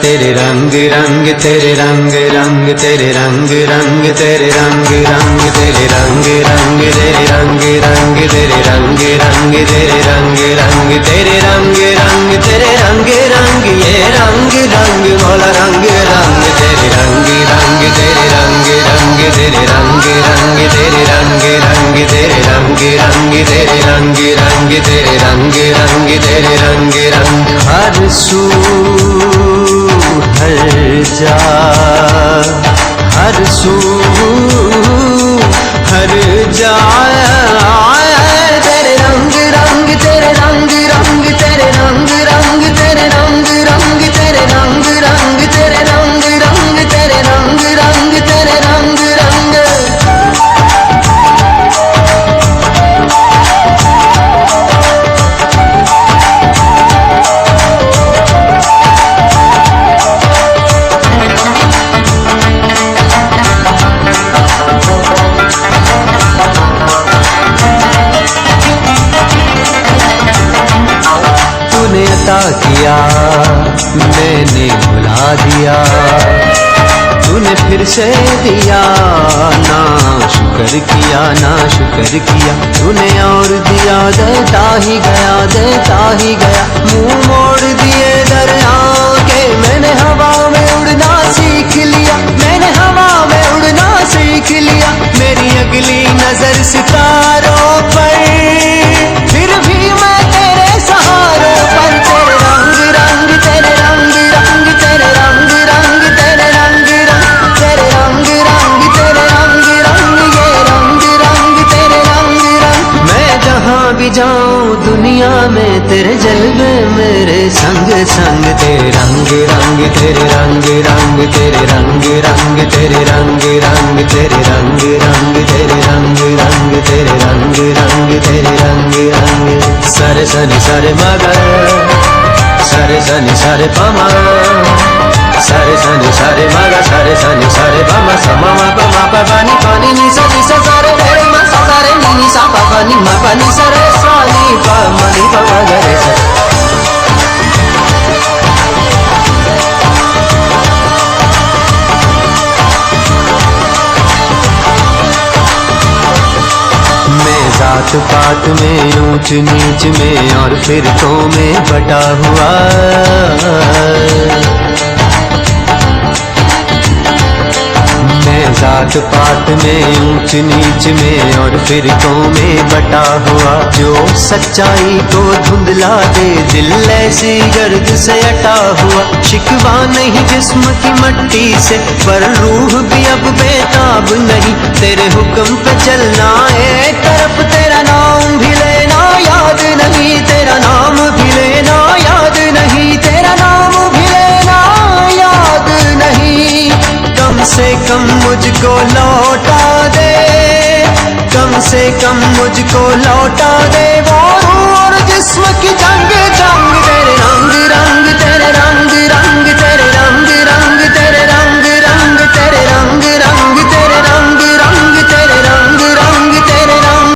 तेरे रंग रंग तेरे रंग रंग तेरे रंग रंग तेरे रंग रंग तेरे रंग रंग तेरे रंग रंग तेरे रंग रंग तेरे रंग रंग तेरे रंग रंग तेरे रंग रंग ये रंग रंग मौला रंग रंग तेरे रंग रंग तेरे रंग रंग तेरे रंग रंग तेरे रंग रंग तेरे रंग रंग तेरे रंग रंग तेरे रंग रंग तेरे रंग रंग हर सू हर जा हर सू हर जा तेरे रंग रंग तेरे रंग रंग तेरे रंग रंग तेरे रंग रंग तेरे रंग रंग तेरे रंग रंग तेरे रंग रंग तेरे रंग रंग तूने अता किया मैंने भुला दिया तूने फिर से दिया ना शुक्र किया ना शुक्र किया तूने और दिया देता ही गया मुंह मोड़ दिए दरिया के मैंने हवा में उड़ना सीख लिया मैंने हवा में उड़ना सीख लिया मेरी अगली नजर सितारों पर फिर भी मैं तेरे सहारों पर तेरे रंग रंग तेरे रंग रंग तेरे रंग रंग तेरे रंग रंग तेरे रंग रंग तेरे रंग रंग ये रंग रंग तेरे रंग रंग मैं जहाँ भी जाऊँ दुनिया में तेरे जलवे मेरे संग संग तेरे रंग रंग तेरे रंग रंग तेरे रंग रंग तेरे रंग रंग तेरे रंग रंग तेरे रंग रंग तेरे रंग रंग तेरे रंग रंग सरे सनि सरे मगर सरे सनि सरे पमा सरे सनि सरे मगा सरे सनि सरे पमा समा मा पमा पानी पानी नि सा सरे रे मा सा रे नि सा पा नि मा पानी सरे सा नि पा मा नि पा गा रे सा जात पात में ऊंच नीच में और फिरकों में बटा हुआ मैं जात पात में ऊंच नीच में और फिरकों में बटा हुआ जो सच्चाई को धुंधला दे दिल ऐसी गर्द से अटा हुआ शिकवा नहीं जिस्म की मट्टी से पर रूह भी अब बेताब नहीं तेरे हुक्म पे चलना एक तरफ तेरा नाम भी लेना याद नहीं तेरा नाम भी लेना याद नहीं तेरा नाम भी लेना याद नहीं कम से कम मुझको लौटा दे कम से कम मुझको लौटा दे वो